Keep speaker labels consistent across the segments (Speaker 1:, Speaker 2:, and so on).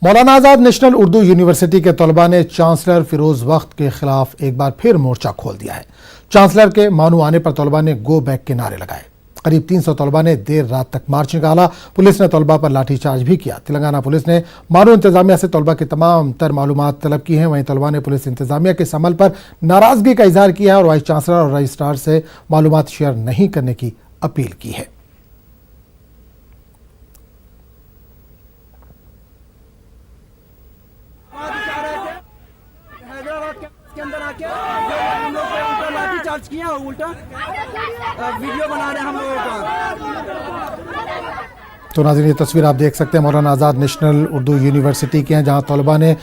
Speaker 1: Maulana Azad national Urdu university के तलबा ने चांसलर फिरोज वक्त के खिलाफ एक बार फिर मोर्चा खोल दिया है। चांसलर के मानू आने पर तलबा ने गो बैक के नारे लगाए। करीब 300 तलबा ने देर रात तक मार्च निकाला। पुलिस ने तलबा पर लाठीचार्ज भी किया। तेलंगाना पुलिस ने मानू इंतजामिया से तलबा की तमाम तर मालूमात तलब की हैं। वहीं तलबा ने पुलिस इंतजामिया के इस अमल पर नाराजगी का इजहार किया है और वाइस चांसलर और रजिस्ट्रार से मालूमात शेयर नहीं करने की अपील की है।
Speaker 2: के अंदर आके हम लोग पे उल्टा लाठी चार्ज किया, उल्टा वीडियो बना रहे हैं हम लोगों का।
Speaker 1: तो नाज़रीन, ये तस्वीर आप देख सकते हैं मौलाना आज़ाद नेशनल उर्दू यूनिवर्सिटी की हैं, जहां तलबा ने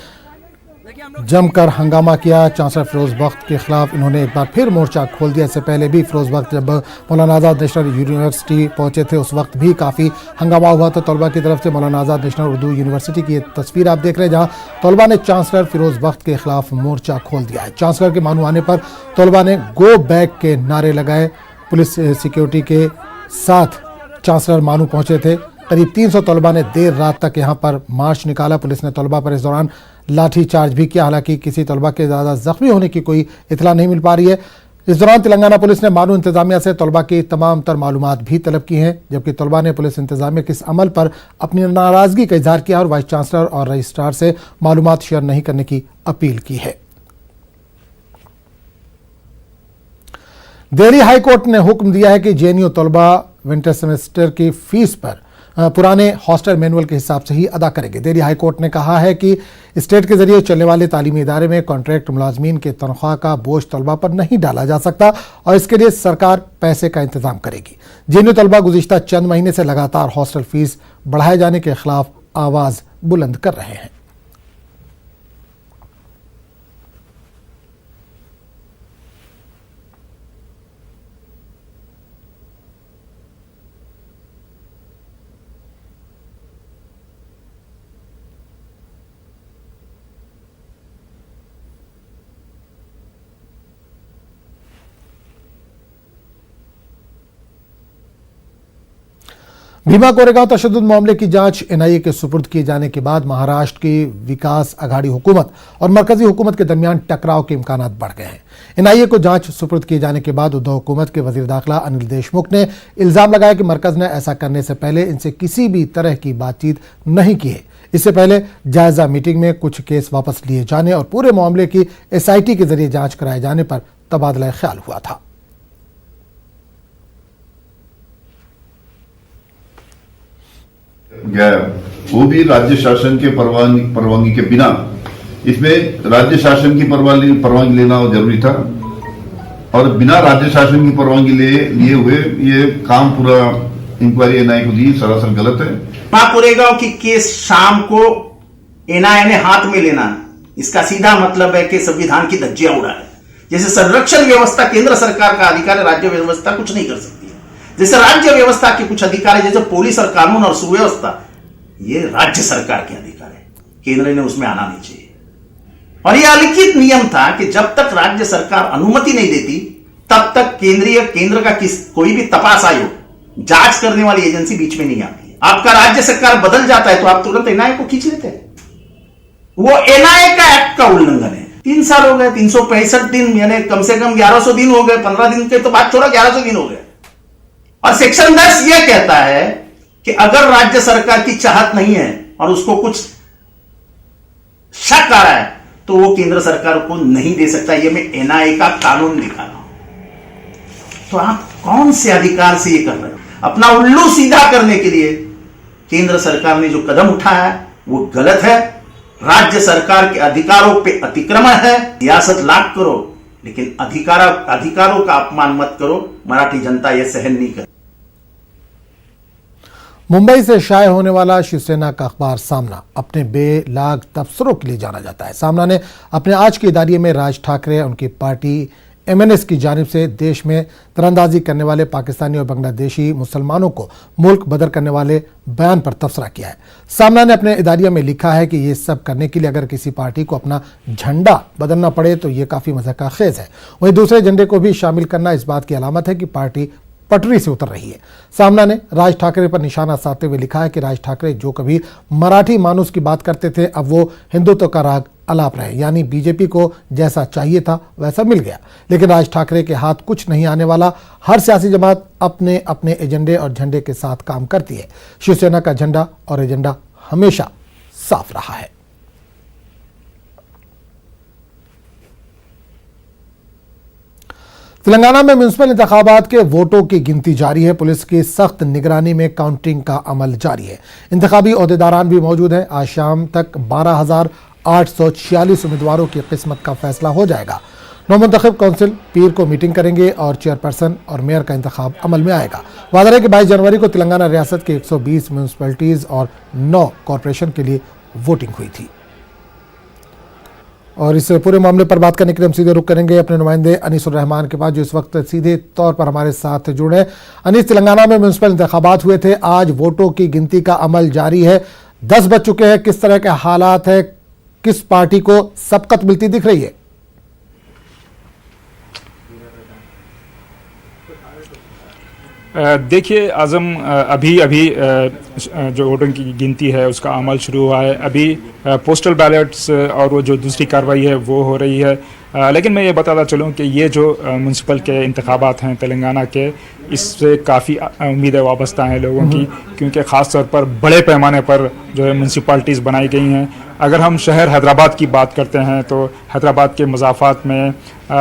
Speaker 1: जमकर हंगामा किया। चांसलर फिरोज वक्त के खिलाफ इन्होंने एक बार फिर मोर्चा खोल दिया। इससे पहले भी फिरोज वक्त जब मौलाना आज़ाद नेशनल यूनिवर्सिटी पहुंचे थे उस वक्त भी काफ़ी हंगामा हुआ था तलबा की तरफ से। मौलाना आज़ाद नेशनल उर्दू यूनिवर्सिटी की ये तस्वीर आप देख रहे हैं, जहां तलबा ने चांसलर फिरोज वक्त के खिलाफ मोर्चा खोल दिया है। चांसलर के मानू आने पर तलबा ने गो बैक के नारे लगाए। पुलिस सिक्योरिटी के साथ चांसलर मानू पहुंचे थे। करीब 300 तलबा ने देर रात तक यहाँ पर मार्च निकाला। पुलिस ने तलबा पर इस दौरान लाठी चार्ज भी किया। हालांकि किसी तलबा के ज़्यादा जख्मी होने की कोई इतला नहीं मिल पा रही है। इस दौरान तेलंगाना पुलिस ने मानू इंतजामिया से तलबा की तमाम तर मालूमात भी तलब की हैं, जबकि तलबा ने पुलिस इंतजामिया के इस अमल पर अपनी नाराजगी का इजहार किया और वाइस चांसलर और रजिस्ट्रार से मालूमात शेयर नहीं करने की अपील की है। दिल्ली हाईकोर्ट ने हुक्म दिया है कि जेएनयू तलबा विंटर सेमेस्टर की फीस पर पुराने हॉस्टल मैनुअल के हिसाब से ही अदा करेंगे। दिल्ली हाईकोर्ट ने कहा है कि स्टेट के जरिए चलने वाले तालीमी इदारे में कॉन्ट्रैक्ट मुलाजमीन के तनख्वाह का बोझ तलबा पर नहीं डाला जा सकता और इसके लिए सरकार पैसे का इंतजाम करेगी। जेएनयू तलबा गुज़िश्ता चंद महीने से लगातार हॉस्टल फीस बढ़ाए जाने के खिलाफ आवाज़ बुलंद कर रहे हैं। भीमा कोरेगांव तशद्दुद मामले की जांच एनआईए के सुपुर्द किए जाने के बाद महाराष्ट्र की विकास आघाड़ी हुकूमत और मरकजी हुकूमत के दरमियान टकराव के इम्कानात बढ़ गए हैं। एनआईए को जांच सुपुर्द किए जाने के बाद उद्धव हुकूमत के वजीर दाखिला अनिल देशमुख ने इल्जाम लगाया कि मरकज ने ऐसा करने से पहले इनसे किसी भी तरह की बातचीत नहीं की है। इससे पहले जायजा मीटिंग में कुछ केस वापस लिए जाने और पूरे मामले की एसआईटी के जरिए जांच कराए जाने पर तबादला ख्याल हुआ था।
Speaker 3: वो भी राज्य शासन के परवानगी के बिना। इसमें राज्य शासन की परवानगी लेना जरूरी था और बिना राज्य शासन की परवानगी लिए हुए ये काम पूरा इंक्वायरी एनआईए को दी सरासर गलत है।
Speaker 4: भीमा कोरेगांव की केस शाम को एनआईए ने हाथ में लेना, इसका सीधा मतलब है कि संविधान की धज्जियां उड़ा है। जैसे संरक्षण व्यवस्था केंद्र सरकार का अधिकार है, राज्य व्यवस्था कुछ नहीं कर सकती। जैसे राज्य व्यवस्था के कुछ अधिकार है, जैसे पुलिस और कानून और सुव्यवस्था, ये राज्य सरकार के अधिकार है, केंद्र ने उसमें आना नहीं चाहिए। और यह अलिखित नियम था कि जब तक राज्य सरकार अनुमति नहीं देती तब तक केंद्र का कोई भी तपास आयोग, जांच करने वाली एजेंसी बीच में नहीं आती है। आपका राज्य सरकार बदल जाता है तो आप तुरंत एनआईए को खींच लेते हैं। वो एनआईए का एक्ट का उल्लंघन है। 3 साल हो गए, 365 दिन, यानी कम से कम 1100 दिन हो गए। 15 दिन के तो बात छोड़ा, 1100 दिन हो गए। और सेक्शन 10 यह कहता है कि अगर राज्य सरकार की चाहत नहीं है और उसको कुछ शक आ रहा है तो वो केंद्र सरकार को नहीं दे सकता। ये मैं एनआईए का कानून दिखा रहा हूं। तो आप कौन से अधिकार से ये कर रहे हो? अपना उल्लू सीधा करने के लिए केंद्र सरकार ने जो कदम उठाया है वो गलत है। राज्य सरकार के अधिकारों पे अतिक्रमण है। सियासत लाख करो लेकिन अधिकारों का अपमान मत करो। मराठी जनता यह सहन नहीं कर।
Speaker 1: मुंबई से शाये होने वाला शिवसेना का अखबार सामना अपने बेलाग तबसरों के लिए जाना जाता है। सामना ने अपने आज के इदारिये में राज ठाकरे उनकी पार्टी एमएनएस की जानिब से देश में तरंदाजी करने वाले पाकिस्तानी और बांग्लादेशी मुसलमानों को मुल्क बदर करने वाले बयान पर तबसरा किया है। सामना ने अपने इदारिया में लिखा है कि ये सब करने के लिए अगर किसी पार्टी को अपना झंडा बदलना पड़े तो ये काफ़ी मज़ाक़ खेज़ है। वहीं दूसरे झंडे को भी शामिल करना इस बात की अलामत है कि पार्टी पटरी से उतर रही है। सामना ने राज ठाकरे पर निशाना साधते हुए लिखा है कि राज ठाकरे जो कभी मराठी मानुस की बात करते थे, अब वो हिंदुत्व का राग अलाप रहे। यानी बीजेपी को जैसा चाहिए था वैसा मिल गया, लेकिन राज ठाकरे के हाथ कुछ नहीं आने वाला। हर सियासी जमात अपने अपने एजेंडे और झंडे के साथ काम करती है। शिवसेना का झंडा और एजेंडा हमेशा साफ रहा है। तेलंगाना में म्युनिसिपल इंतखाबात के वोटों की गिनती जारी है। पुलिस की सख्त निगरानी में काउंटिंग का अमल जारी है। इंतखाबी ओहदेदारान भी मौजूद हैं। आज शाम तक 12,846 उम्मीदवारों की किस्मत का फैसला हो जाएगा। नौमुंतखब काउंसिल पीर को मीटिंग करेंगे और चेयरपर्सन और मेयर का इंतखाब अमल में आएगा। वादा है कि 22 जनवरी को तेलंगाना रियासत के 120 म्यूनिसिपैलिटीज और 9 कॉरपोरेशन के लिए वोटिंग हुई थी। और इस पूरे मामले पर बात करने के लिए हम सीधे रुख करेंगे अपने नुमाइंदे अनीस उर रहमान के पास, जो इस वक्त सीधे तौर पर हमारे साथ जुड़े हैं। अनीस, तेलंगाना में म्यूनिसिपल इंतखाबात हुए थे, आज वोटों की गिनती का अमल जारी है, 10 बज चुके हैं। किस तरह के हालात है, किस पार्टी को सबकत मिलती दिख रही है?
Speaker 5: देखिए आजम, अभी जो वोटिंग की गिनती है उसका अमल शुरू हुआ है। अभी पोस्टल बैलेट्स और वो जो दूसरी कार्रवाई है वो हो रही है। लेकिन मैं ये बताता चलूँ कि ये जो म्यूनसिपल के इंतखाबात हैं तेलंगाना के, इससे काफ़ी उम्मीदें वाबस्ता हैं लोगों की, क्योंकि ख़ास तौर पर बड़े पैमाने पर जो है म्यूनसिपाल्टीज़ बनाई गई हैं। अगर हम शहर हैदराबाद की बात करते हैं तो हैदराबाद के मज़ाफ़ात में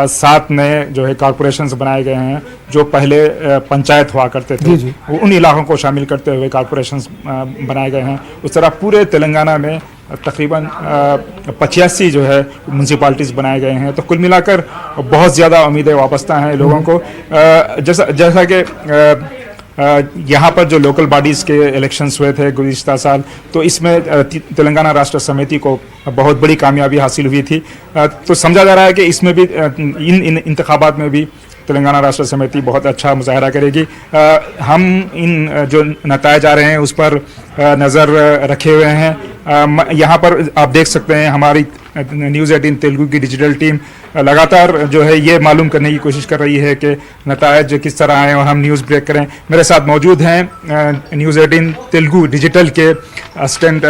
Speaker 5: 7 नए जो है कॉरपोरेशंस बनाए गए हैं, जो पहले पंचायत हुआ करते थे। वो उन इलाकों को शामिल करते हुए कॉरपोरेशंस बनाए गए हैं। उस तरह पूरे तेलंगाना में तकरीबन 85 जो है म्यूनसिपाल्टीज़ बनाए गए हैं। तो कुल मिलाकर बहुत ज़्यादा उम्मीदें वाबस्ता हैं लोगों को। जैसा कि यहाँ पर जो लोकल बॉडीज़ के इलेक्शंस हुए थे गुज़िश्ता साल, तो इसमें तेलंगाना राष्ट्र समिति को बहुत बड़ी कामयाबी हासिल हुई थी। तो समझा जा रहा है कि इसमें भी इन इंतखाबात में भी तेलंगाना राष्ट्र समिति बहुत अच्छा मुजाहरा करेगी। हम इन जो नतायज आ रहे हैं उस पर नज़र रखे हुए हैं। यहाँ पर आप देख सकते हैं हमारी न्यूज़ 18 तेलुगु की डिजिटल टीम लगातार जो है ये मालूम करने की कोशिश कर रही है कि नतायज किस तरह आए और हम न्यूज़ ब्रेक करें। मेरे साथ मौजूद हैं न्यूज़ 18 तेलुगु डिजिटल के असिस्टेंट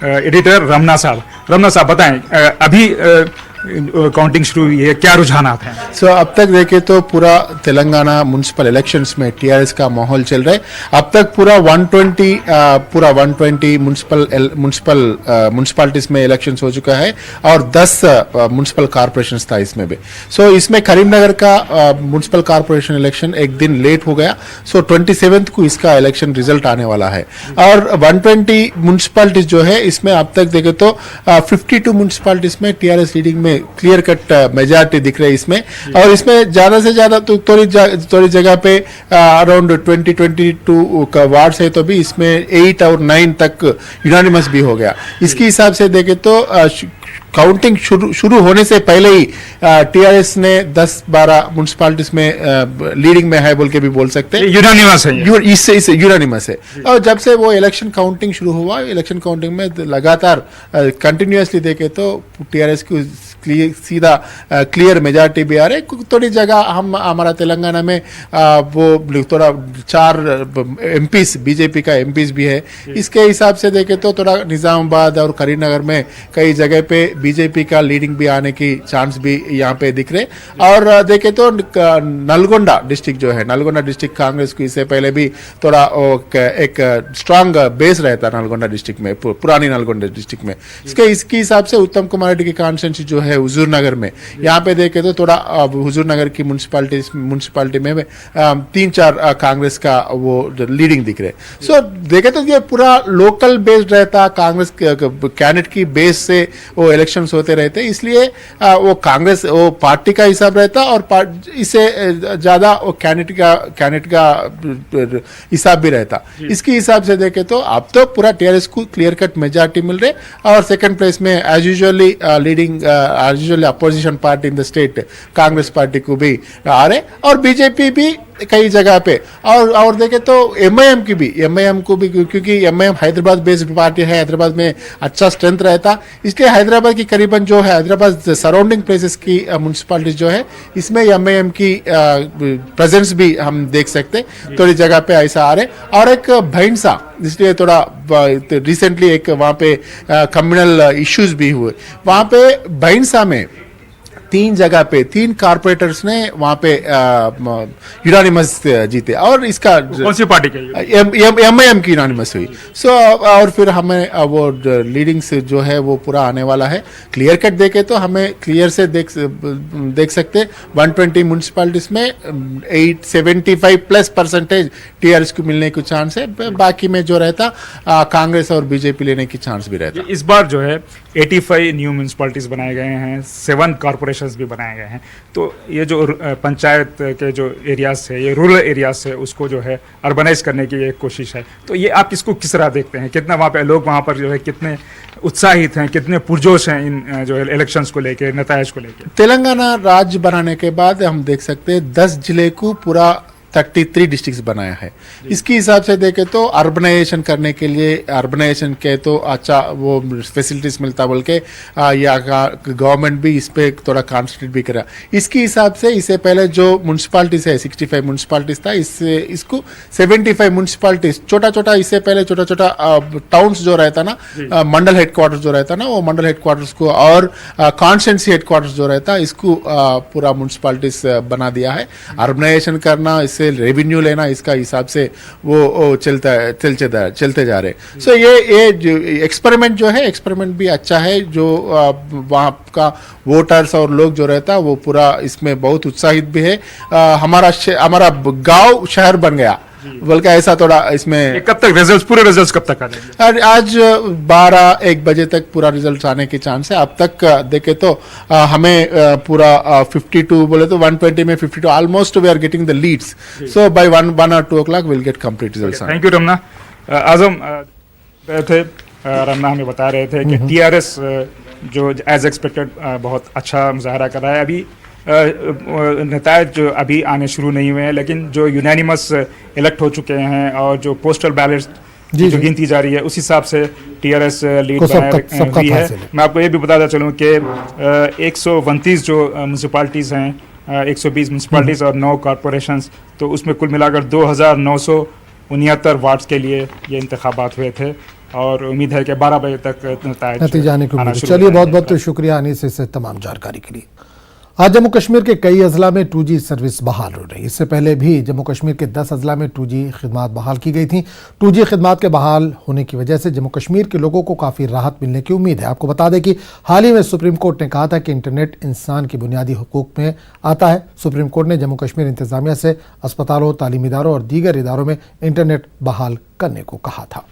Speaker 5: एडिटर रमना साहब। रमना साहब बताएं, अभी काउंटिंग शुरू हुई है, क्या रुझानात हैं?
Speaker 6: अब तक देखें तो पूरा तेलंगाना म्युनिसिपल इलेक्शंस में टीआरएस का माहौल चल रहा है। अब तक पूरा 120 म्युनिसिपैलिटीज में इलेक्शंस हो चुका है और 10 म्युनिसिपल कॉर्पोरेशंस था इसमें भी। इसमें करीमनगर का म्युनिसिपल कॉर्पोरेशन इलेक्शन एक दिन लेट हो गया। 27 को इसका इलेक्शन रिजल्ट आने वाला है। और 120 म्युनिसिपैलिटीज जो है इसमें अब तक देखें तो 52 म्युनिसिपैलिटीज में टीआरएस लीडिंग में क्लियर कट मेजॉरिटी दिख रही है इसमें। और इसमें ज्यादा से ज्यादा तो थोड़ी जगह पे अराउंड 20-22 का वार्ड्स है, तो भी इसमें 8 और 9 तक यूनानिमस भी हो गया। इसके हिसाब से देखें तो काउंटिंग शुरू होने से पहले ही टीआरएस ने 10-12 म्युनिसिपैलिटीज में लीडिंग में है बोल के भी बोल सकते हैं।
Speaker 5: यूनानिमस है,
Speaker 6: इससे यूनानिमस है। और जब से वो इलेक्शन काउंटिंग शुरू हुआ, इलेक्शन काउंटिंग में लगातार कंटिन्यूअसली देखे तो टीआरएस की सीधा क्लियर मेजॉरिटी भी आ रहे। थोड़ी जगह हम हमारा तेलंगाना में वो थोड़ा 4 एमपीज बीजेपी का एमपीज भी है। इसके हिसाब से देखे तो थोड़ा निजामाबाद और करीमनगर में कई जगह पे बीजेपी का लीडिंग भी आने की चांस भी यहाँ पे दिख रहे। और देखे तो नलगोंडा डिस्ट्रिक्ट जो है, नलगोंडा डिस्ट्रिक्ट कांग्रेस को इससे पहले भी थोड़ा एक स्ट्रांग बेस रहता नलगोंडा डिस्ट्रिक्ट में, पुरानी नलगोंडा डिस्ट्रिक्ट में। इसके हिसाब से उत्तम कुमार रेड्डी की कॉन्स्टिट्यूंसी जो है हुजूर नगर में, यहाँ पे देखे तो थोड़ा हुजूर नगर की म्युनिसिपालिटी में 3-4 कांग्रेस का वो लीडिंग दिख रहे। देखे तो ये पूरा लोकल बेस्ड रहता, कांग्रेस कैंडिडेट की बेस से वो इलेक्शंस होते रहते, इसलिए वो कांग्रेस वो पार्टी का हिसाब रहता और इससे ज्यादा वो कैंडिडेट का हिसाब भी रहता। इसके हिसाब से देखे तो अब तो पूरा टीआरएस को क्लियर कट मेजॉरिटी मिल रहे और सेकंड प्लेस में as usually leading opposition party in the state Congress party को भी आ रहे और बीजेपी भी कई जगह पे। और देखें तो एमआईएम को भी क्योंकि एमआईएम हैदराबाद बेस्ड पार्टी है, हैदराबाद में अच्छा स्ट्रेंथ रहता, इसलिए हैदराबाद की करीबन जो है हैदराबाद सराउंडिंग प्लेसेस की म्यूनसिपालिटी जो है इसमें एमआईएम की प्रेजेंस भी हम देख सकते, थोड़ी जगह पे ऐसा आ रहे। और एक भैंसा, इसलिए थोड़ा रिसेंटली एक वहाँ पे कम्युनल इश्यूज भी हुए, वहाँ पे भैंसा में 3 जगह पे 3 कारपोरेटर्स ने वहाँ पे यूनानिमस जीते। और इसका
Speaker 5: कौन सी पार्टी का
Speaker 6: एमआईएम की यूनानिमस हुई। सो और फिर हमें वो लीडिंग से जो है वो पूरा आने वाला है। क्लियर कट देखे तो हमें क्लियर से देख सकते 120 म्यूनसिपालिटीज में 875+% टीआरएस को मिलने की चांस है, बाकी में जो रहता कांग्रेस और बीजेपी लेने की चांस भी रहता।
Speaker 5: इस बार जो है 85 न्यू म्यूनसिपालिटीज बनाए गए हैं, 7 कॉर्पोरेशन भी बनाए गए हैं। तो ये जो पंचायत के जो एरियाज है, ये रूरल एरियाज है, उसको जो है अर्बनाइज करने की एक कोशिश है। तो ये आप इसको किस तरह देखते हैं? कितना वहाँ पे लोग वहाँ पर जो है कितने उत्साहित हैं, कितने पुरजोश हैं इन जो है इलेक्शंस को लेके, नतायज को लेके?
Speaker 6: तेलंगाना राज्य बनाने के बाद हम देख सकते हैं 10 जिले को पूरा 33 डिस्ट्रिक्ट्स बनाया है। इसके हिसाब से देखें तो अर्बनाइजेशन करने के लिए, अर्बनाइजेशन के तो अच्छा वो फैसिलिटीज मिलता, बोल के या गवर्नमेंट भी इस पे थोड़ा कॉन्सेंट्रेट भी करा। इसके हिसाब से इससे पहले जो म्यूनसिपालिटीज है 65 म्यूनसिपालिटीज था, इसको 75 म्यूनसिपालिटीज छोटा इससे पहले छोटा टाउन्स जो रहता ना, मंडल हेडक्वार्टर्स जो रहता ना, वो मंडल हेडक्वार्टर्स को और कॉन्स्टिट्यूंसी हेडक्वार्टर्स जो रहता इसको पूरा म्यूनसिपालिटीज बना दिया है। अर्बनाइजेशन करना, रेवेन्यू लेना, इसका हिसाब से वो चलते जा रहे। सो ये जो एक्सपेरिमेंट जो है, एक्सपेरिमेंट भी अच्छा है। जो वहाँ का वोटर्स और लोग जो रहता है वो पूरा इसमें बहुत उत्साहित भी है। हमारा गांव शहर बन गया बल्कि ऐसा थोड़ा इसमें।
Speaker 5: कब तक रिजल्ट्स, पूरे रिजल्ट्स कब तक आ जाएंगे?
Speaker 6: आज 12-1 बजे तक पूरा रिजल्ट आने के चांस है। अब तक देखे तो हमें पूरा 52 बोले तो 120 में 52 almost we are getting the leads. So by 1 or 2 o'clock will get complete results.
Speaker 5: Thank you Ramana. आजम थे, रमना हमें बता रहे थे कि टीआरएस जो एज एक्सपेक्टेड बहुत अच्छा मुजाहरा कर रहा है। अभी नतायज जो अभी आने शुरू नहीं हुए हैं, लेकिन जो यूनानिमस इलेक्ट हो चुके हैं और जो पोस्टल बैलेट जो गिनती जा रही है उस हिसाब से टीआरएस लीड हुई है। मैं आपको ये भी बताता चलूँ कि 129 जो म्यूनसिपालिटीज़ हैं, 120 म्यूनसिपालिटीज़ और 9 कॉरपोरेशंस, तो उसमें कुल मिलाकर 2969 वार्ड्स के लिए ये इंतखाबात हुए थे और उम्मीद है कि 12 बजे तक
Speaker 1: नतीजा आने को। चलिए, बहुत बहुत शुक्रिया अनीस से तमाम जानकारी के लिए। आज जम्मू कश्मीर के कई अजला में 2G सर्विस बहाल हो रही है। इससे पहले भी जम्मू कश्मीर के 10 अजला में 2G खिदमात बहाल की गई थी। 2G खिदमात के बहाल होने की वजह से जम्मू कश्मीर के लोगों को काफ़ी राहत मिलने की उम्मीद है। आपको बता दें कि हाल ही में सुप्रीम कोर्ट ने कहा था कि इंटरनेट इंसान की बुनियादी हुकूक में आता है। सुप्रीम कोर्ट ने जम्मू कश्मीर इंतजामिया से अस्पतालों, तालीमी इदारों और दीगर इदारों में इंटरनेट बहाल करने को कहा था।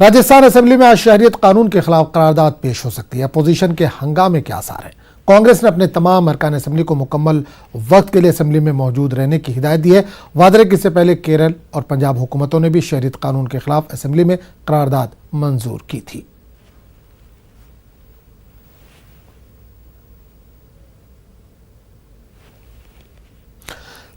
Speaker 1: राजस्थान असेंबली में आज शहरियत कानून के खिलाफ करारदाद पेश हो सकती है। अपोजिशन के हंगामे के आसार हैं। कांग्रेस ने अपने तमाम अरकान असेंबली को मुकम्मल वक्त के लिए असेंबली में मौजूद रहने की हिदायत दी है। वादे कि इससे पहले केरल और पंजाब हुकूमतों ने भी शहरियत कानून के खिलाफ असेंबली में करारदाद मंजूर की थी।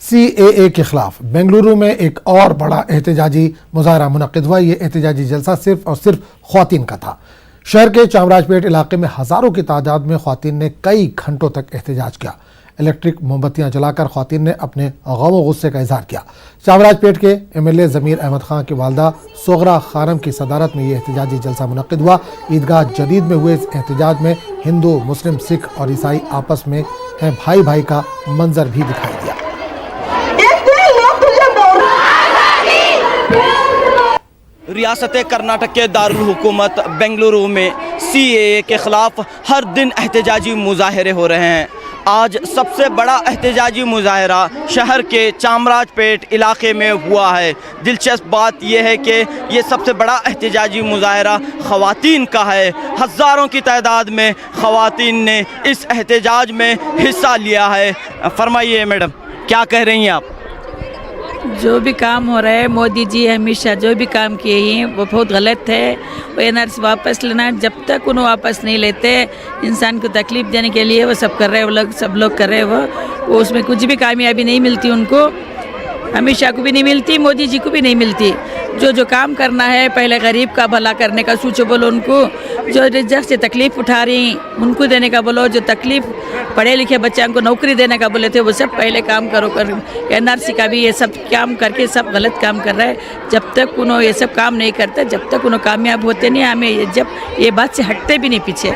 Speaker 1: CAA के खिलाफ बेंगलुरु में एक और बड़ा एहतजाजी मुजाहरा मुनक्किद हुआ। ये एहतजाजी जलसा सिर्फ और सिर्फ ख्वातीन का था। शहर के चामराजपेट इलाके में हजारों की तादाद में ख्वातीन ने कई घंटों तक एहतजाज किया। इलेक्ट्रिक मोमबत्तियां जलाकर ख्वातीन ने अपने गम व गुस्से का इजहार किया। चामराजपेट के MLA ज़मीर अहमद खान की वालदा सोगरा खानम की सदारत में यह एहतजाजी जलसा मुनक्किद हुआ। ईदगाह जदीद में हुए इस एहतजाज में हिंदू, मुस्लिम, सिख और ईसाई आपस में हैं भाई भाई का मंजर भी दिखाई दिया।
Speaker 7: रियासत कर्नाटक के दारुल हुकूमत बेंगलुरु में CAA के खिलाफ हर दिन एहतजाजी मुजाहरे हो रहे हैं। आज सबसे बड़ा एहतजाजी मुजाहरा शहर के चामराजपेट इलाके में हुआ है। दिलचस्प बात यह है कि ये सबसे बड़ा एहतजाजी मुजाहरा ख़वातीन का है। हज़ारों की तादाद में ख़वातीन ने इस एहतजाज में हिस्सा लिया है। फरमाइए मैडम, क्या कह रही हैं आप?
Speaker 8: जो भी काम हो रहा है, मोदी जी हमेशा जो भी काम किए हैं वो बहुत गलत है। वो एनआरसी वापस लेना, जब तक उन्हें वापस नहीं लेते इंसान को तकलीफ देने के लिए वो सब कर रहे हैं, वो लोग सब लोग कर रहे हैं। वो उसमें कुछ भी कामयाबी नहीं मिलती उनको, अमित शाह को भी नहीं मिलती, मोदी जी को भी नहीं मिलती। जो काम करना है पहले गरीब का भला करने का सोचो, बोलो उनको। जो रिजर्व से तकलीफ उठा रही उनको देने का बोलो, जो तकलीफ पढ़े लिखे बच्चों को नौकरी देने का बोले थे वो सब पहले काम करो। एनआरसी का भी ये सब काम करके सब गलत काम कर रहा है। जब तक उन्होंने ये सब काम नहीं करते, जब तक उन्होंने कामयाब होते नहीं, हमें जब ये बात से हटते भी नहीं पीछे।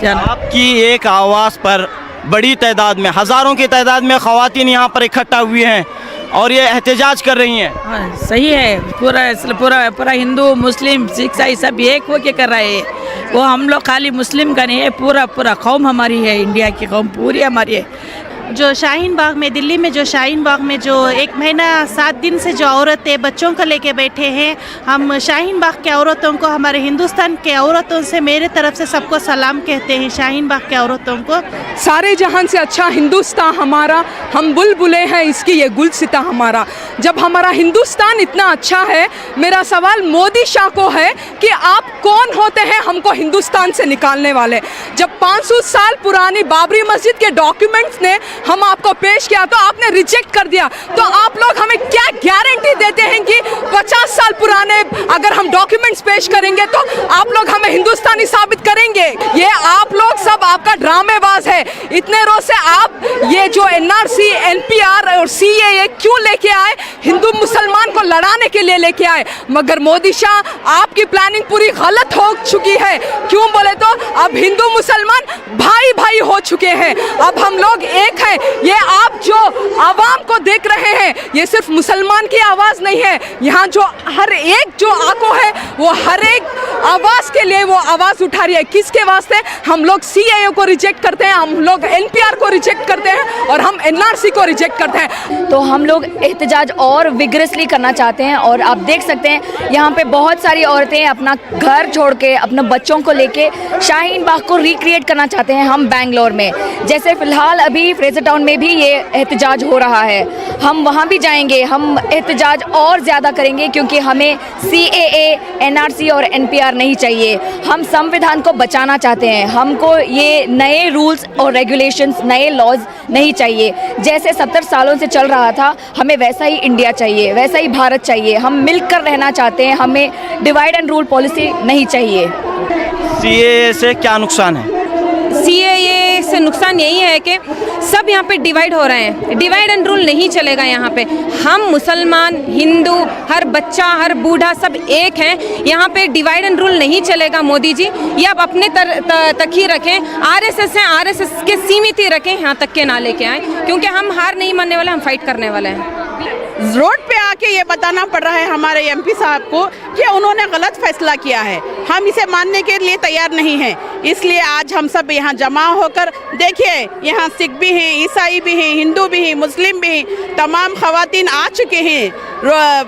Speaker 7: आपकी एक आवाज़ पर बड़ी तादाद में, हज़ारों की तादाद में ख़वातीन यहाँ पर इकट्ठा हुई हैं और ये एहतजाज कर रही हैं।
Speaker 8: हाँ, सही है। पूरा हिंदू मुस्लिम सिख ईसाई सब एक होके कर रहे हैं। वो हम लोग खाली मुस्लिम का नहीं है, पूरा कौम हमारी है, इंडिया की कौम पूरी हमारी है।
Speaker 9: जो शाहीन बाग में, दिल्ली में जो शाहीन बाग में जो 1 महीना 7 दिन से जो औरतें बच्चों को लेके बैठे हैं, हम शाहीन बाग के औरतों को, हमारे हिंदुस्तान के औरतों से मेरे तरफ से सबको सलाम कहते हैं। शाहीन बाग के औरतों को
Speaker 10: सारे जहान से अच्छा हिंदुस्तान हमारा, हम बुलबुले हैं इसकी, ये गुलसिता हमारा। जब हमारा हिंदुस्तान इतना अच्छा है, मेरा सवाल मोदी शाह को है कि आप कौन होते हैं हमको हिंदुस्तान से निकालने वाले। जब 500 साल पुरानी बाबरी मस्जिद के डॉक्यूमेंट्स ने हम आपको पेश किया तो आपने रिजेक्ट कर दिया, तो आप लोग हमें क्या गारंटी देते हैं कि 50 साल पुराने अगर हम डॉक्यूमेंट्स पेश करेंगे तो आप लोग हमें हिंदुस्तानी साबित करेंगे? ये आप लोग सब आपका ड्रामेबाज है। इतने रोज से आप ये जो एनआरसी, एनपीआर और सीएए क्यों लेके आए? हिंदू मुसलमान को लड़ाने के लिए लेके आए, मगर मोदी शाह आपकी प्लानिंग पूरी गलत हो चुकी है। क्यों बोले तो अब हिंदू मुसलमान भाई भाई हो चुके हैं, अब हम लोग एक हैं। ये आप जो आवाम को देख रहे हैं, ये सिर्फ मुसलमान की आवाज़ नहीं है, यहाँ जो हर एक जो आंखों है वो हर एक आवाज़ के लिए वो आवाज़ उठा रही है। किसके वास्ते? हम लोग सीएए को रिजेक्ट करते हैं, हम लोग एनपीआर को रिजेक्ट करते हैं और हम एनआरसी को रिजेक्ट करते हैं।
Speaker 11: तो हम लोग एहतजाज और विग्रेसली करना चाहते हैं और आप देख सकते हैं यहाँ पे बहुत सारी औरतें अपना घर छोड़ के अपने बच्चों को लेके शाहीन बाग को रिक्रिएट करना चाहते हैं। हम बेंगलोर में, जैसे फ़िलहाल अभी फ्रेजर टाउन में भी ये एहतजाज हो रहा है, हम वहाँ भी जाएंगे, हम एहतजाज और ज़्यादा करेंगे क्योंकि हमें सीएए, एनआरसी और एनपीआर नहीं चाहिए। हम संविधान को बचाना चाहते हैं, हमको ये नए रूल्स और रेगुलेशंस, नए लॉज नहीं चाहिए। जैसे 70 सालों से चल रहा था, हमें वैसा ही इंडिया चाहिए, वैसा ही भारत चाहिए। हम मिलकर रहना चाहते हैं, हमें डिवाइड एंड रूल पॉलिसी नहीं चाहिए।
Speaker 7: सीएए से क्या नुकसान है?
Speaker 12: सीएए से नुकसान यही है कि सब यहाँ पे डिवाइड हो रहे हैं, डिवाइड एंड रूल नहीं चलेगा यहाँ पे। हम मुसलमान, हिंदू, हर बच्चा, हर बूढ़ा सब एक हैं, यहाँ पे डिवाइड एंड रूल नहीं चलेगा। मोदी जी ये आप अपने तक ही रखें। आरएसएस हैं, आरएसएस के सीमित ही रखें, यहाँ तक के ना लेके आए, क्योंकि हम हार नहीं मानने वाले, हम फाइट करने वाले हैं।
Speaker 13: रोड पे आके ये बताना पड़ रहा है हमारे एमपी साहब को कि उन्होंने गलत फैसला किया है। हम इसे मानने के लिए तैयार नहीं हैं, इसलिए आज हम सब यहाँ जमा होकर, देखिए यहाँ सिख भी हैं, ईसाई भी हैं, हिंदू भी हैं, मुस्लिम भी हैं, तमाम ख़वातीन आ चुके हैं,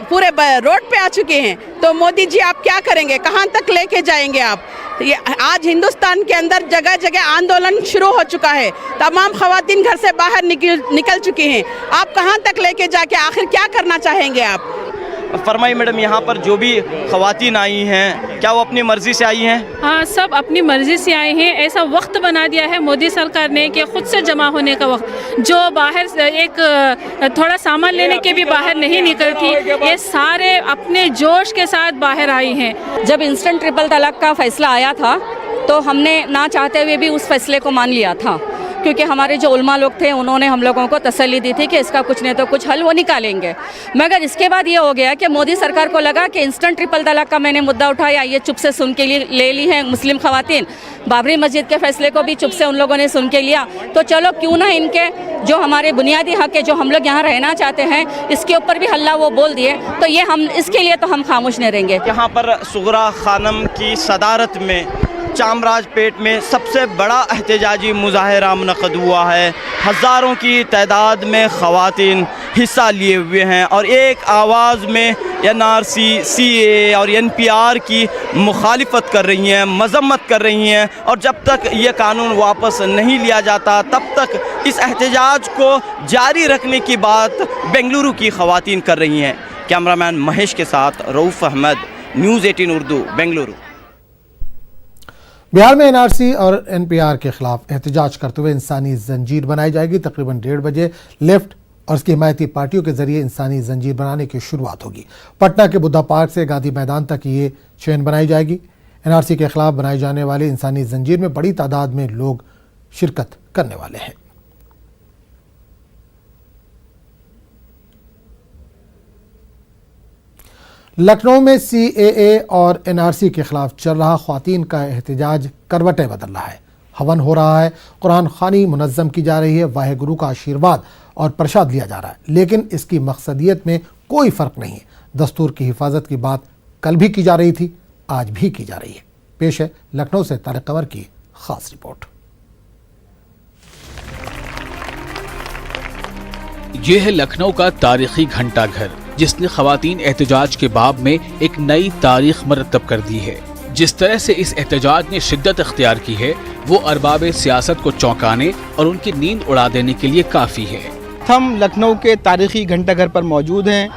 Speaker 13: पूरे रोड पे आ चुके हैं। तो मोदी जी आप क्या करेंगे, कहाँ तक लेके जाएंगे आप? ये आज हिंदुस्तान के अंदर जगह जगह आंदोलन शुरू हो चुका है, तमाम ख़वातीन घर से बाहर निकल चुकी हैं। आप कहाँ तक लेके जाके आखिर क्या करना चाहेंगे आप?
Speaker 7: फरमाइए मैडम, यहाँ पर जो भी ख़वातीन आई हैं, क्या वो अपनी मर्ज़ी से आई हैं?
Speaker 14: हाँ, सब अपनी मर्ज़ी से आए हैं। ऐसा वक्त बना दिया है मोदी सरकार ने कि ख़ुद से जमा होने का वक्त, जो बाहर एक थोड़ा सामान लेने के भी बाहर नहीं निकलती, ये सारे अपने जोश के साथ बाहर आई हैं।
Speaker 11: जब इंस्टेंट ट्रिपल तलाक का फैसला आया था तो हमने ना चाहते हुए भी उस फैसले को मान लिया था, क्योंकि हमारे जो उलमा लोग थे उन्होंने हम लोगों को तसल्ली दी थी कि इसका कुछ नहीं तो कुछ हल वो निकालेंगे। मगर इसके बाद ये हो गया कि मोदी सरकार को लगा कि इंस्टेंट ट्रिपल तलाक का मैंने मुद्दा उठाया, ये चुप से सुन के लिए ले ली है मुस्लिम ख़वातीन। बाबरी मस्जिद के फैसले को भी चुप से उन लोगों ने सुन के लिया, तो चलो क्यों ना इनके जो हमारे बुनियादी हक़ है, जो हम लोग यहाँ रहना चाहते हैं, इसके ऊपर भी हल्ला वो बोल दिए, तो ये हम इसके लिए तो हम खामोश नहीं रहेंगे।
Speaker 7: यहाँ पर सुगरा खानम की सदारत में चामराजपेट में सबसे बड़ा एहतजाजी मुजाहरा मुनक़्क़द हुआ है। हज़ारों की तादाद में ख़वातीन हिस्सा लिए हुए हैं और एक आवाज़ में NRC, CAA और NPR की मुखालिफत कर रही हैं, मजम्मत कर रही हैं, और जब तक ये कानून वापस नहीं लिया जाता तब तक इस एहतजाज को जारी रखने की बात बेंगलुरु की ख़वातीन कर रही हैं। कैमरामैन महेश के साथ रऊफ़ अहमद, न्यूज़ 18 उर्दू, बेंगलुरु।
Speaker 1: बिहार में एनआरसी और एनपीआर के खिलाफ एहतजाज करते हुए इंसानी जंजीर बनाई जाएगी। तकरीबन 1:30 बजे लेफ्ट और इसकी हिमायती पार्टियों के जरिए इंसानी जंजीर बनाने की शुरुआत होगी। पटना के बुद्धा पार्क से गांधी मैदान तक ये चेन बनाई जाएगी। एनआरसी के खिलाफ बनाई जाने वाली इंसानी जंजीर में बड़ी तादाद में लोग शिरकत करने वाले हैं। लखनऊ में सीएए और एनआरसी के खिलाफ चल रहा ख्वातीन का एहतजाज करवटें बदल रहा है। हवन हो रहा है, कुरान खानी मुनज़्ज़म की जा रही है, वाहे गुरु का आशीर्वाद और प्रसाद लिया जा रहा है, लेकिन इसकी मकसदियत में कोई फ़र्क नहीं है। दस्तूर की हिफाजत की बात कल भी की जा रही थी, आज भी की जा रही है। पेश है लखनऊ से तारिक कमर की खास रिपोर्ट।
Speaker 15: यह है लखनऊ का तारीखी घंटा घर, जिसने ख़वातीन एहतजाज के बाब में एक नई तारीख मरतब कर दी है। जिस तरह से इस एहतजाज ने शिद्दत अख्तियार की है, वो अरबाब सियासत को चौंकाने और उनकी नींद उड़ा देने के लिए काफ़ी है।
Speaker 2: हम लखनऊ के तारीखी घंटाघर पर मौजूद हैं।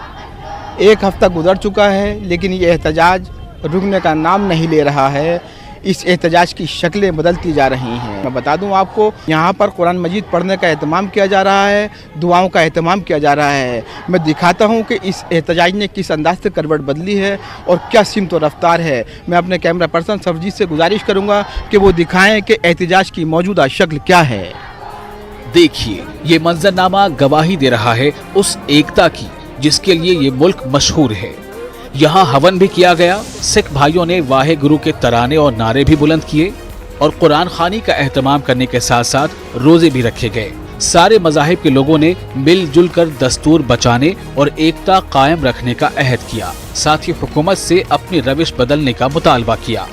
Speaker 2: एक हफ्ता गुजर चुका है, लेकिन ये एहतजाज रुकने का नाम नहीं ले रहा है। इस एहतजाज की शक्लें बदलती जा रही हैं। मैं बता दूं आपको, यहाँ पर कुरान मजीद पढ़ने का एहतमाम किया जा रहा है, दुआओं का एहतमाम किया जा रहा है। मैं दिखाता हूँ कि इस एहतजाज ने किस अंदाज से करवट बदली है और क्या सिमत व रफ्तार है। मैं अपने कैमरा पर्सन सरजीत से गुजारिश करूँगा कि वो दिखाएँ कि एहतजाज की मौजूदा शक्ल क्या है।
Speaker 15: देखिए, ये मंजरनामा गवाही दे रहा है उस एकता की जिसके लिए ये मुल्क मशहूर है। यहाँ हवन भी किया गया, सिख भाइयों ने वाहे गुरु के तराने और नारे भी बुलंद किए और कुरान खानी का एहतमाम करने के साथ साथ रोजे भी रखे गए। सारे मज़ाहिब के लोगों ने मिलजुल कर दस्तूर बचाने और एकता कायम रखने का अहद किया। साथ ही हुकूमत से अपनी रविश बदलने का मुतालबा किया।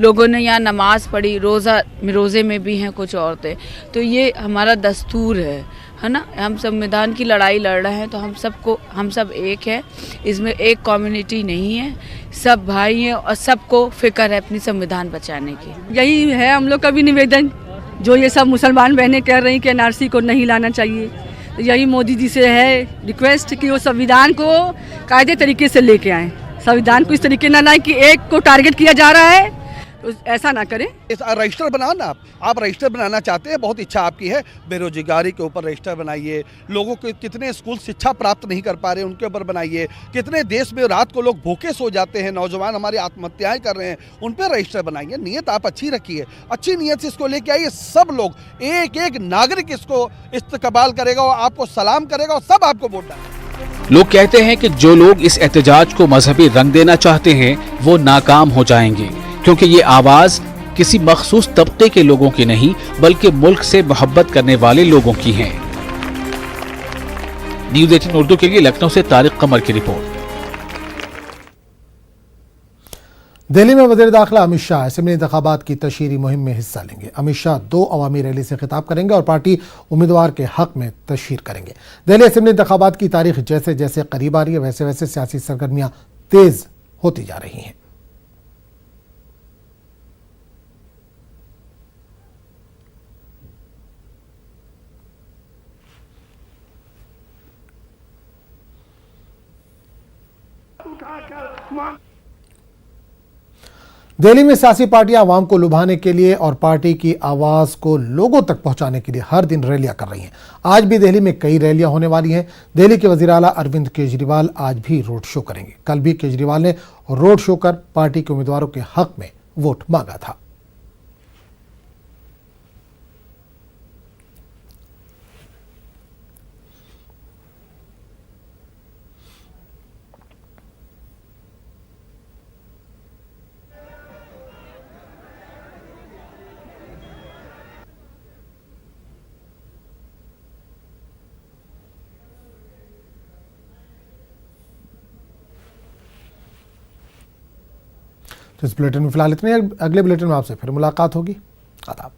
Speaker 8: लोगों ने यहाँ नमाज पढ़ी, रोज़े में भी हैं कुछ औरतें, तो ये हमारा दस्तूर है ना। हम संविधान की लड़ाई लड़ रहे हैं, तो हम सब एक हैं, इसमें एक कम्युनिटी नहीं है, सब भाई हैं और सबको फिक्र है अपनी संविधान बचाने की।
Speaker 10: यही है हम लोग का भी निवेदन, जो ये सब मुसलमान बहनें कह रही कि एनआरसी को नहीं लाना चाहिए, तो यही मोदी जी से है रिक्वेस्ट कि वो संविधान को कायदे तरीके से लेके आएँ। संविधान को इस तरीके ना लाएं कि एक को टारगेट किया जा रहा है, तो ऐसा ना करें।
Speaker 2: रजिस्टर बनाओ ना, आप रजिस्टर बनाना चाहते हैं, बहुत इच्छा आपकी है, बेरोजगारी के ऊपर रजिस्टर बनाइए। लोगों के कितने स्कूल शिक्षा प्राप्त नहीं कर पा रहे, उनके ऊपर बनाइए। कितने देश में रात को लोग भूखे सो जाते हैं, नौजवान हमारी आत्महत्याएं कर रहे हैं, उन पर रजिस्टर बनाइए। नीयत आप अच्छी रखिए, अच्छी नीयत से इसको लेके आइए। सब लोग, एक एक नागरिक इसको इस्तकबाल करेगा और आपको सलाम करेगा और सब आपको वोट डालेंगे।
Speaker 15: लोग कहते हैं कि जो लोग इस एहतजाज को मजहबी रंग देना चाहते हैं वो नाकाम हो जाएंगे, क्योंकि ये आवाज किसी मखसूस तबके के लोगों की नहीं बल्कि मुल्क से मोहब्बत करने वाले लोगों की है। न्यूज़ 18 उर्दू के लिए लखनऊ से तारिक कमर की रिपोर्ट।
Speaker 1: दिल्ली में वज़ीर दाखिला अमित शाह असेंबली इंतखाबात की तशहीरी मुहिम में हिस्सा लेंगे। अमित शाह 2 अवामी रैली से खिताब करेंगे और पार्टी उम्मीदवार के हक में तशहीर करेंगे। दिल्ली असेंबली इंतखाबात की तारीख जैसे जैसे करीब आ रही है, वैसे वैसे सियासी सरगर्मियां तेज होती जा रही हैं। दिल्ली में सियासी पार्टियां आवाम को लुभाने के लिए और पार्टी की आवाज को लोगों तक पहुंचाने के लिए हर दिन रैलियां कर रही हैं। आज भी दिल्ली में कई रैलियां होने वाली हैं। दिल्ली के वज़ीर आला अरविंद केजरीवाल आज भी रोड शो करेंगे। कल भी केजरीवाल ने रोड शो कर पार्टी के उम्मीदवारों के हक में वोट मांगा था। तो इस बुलेटिन में फिलहाल इतने। अगले बुलेटिन में आपसे फिर मुलाकात होगी। आदाब।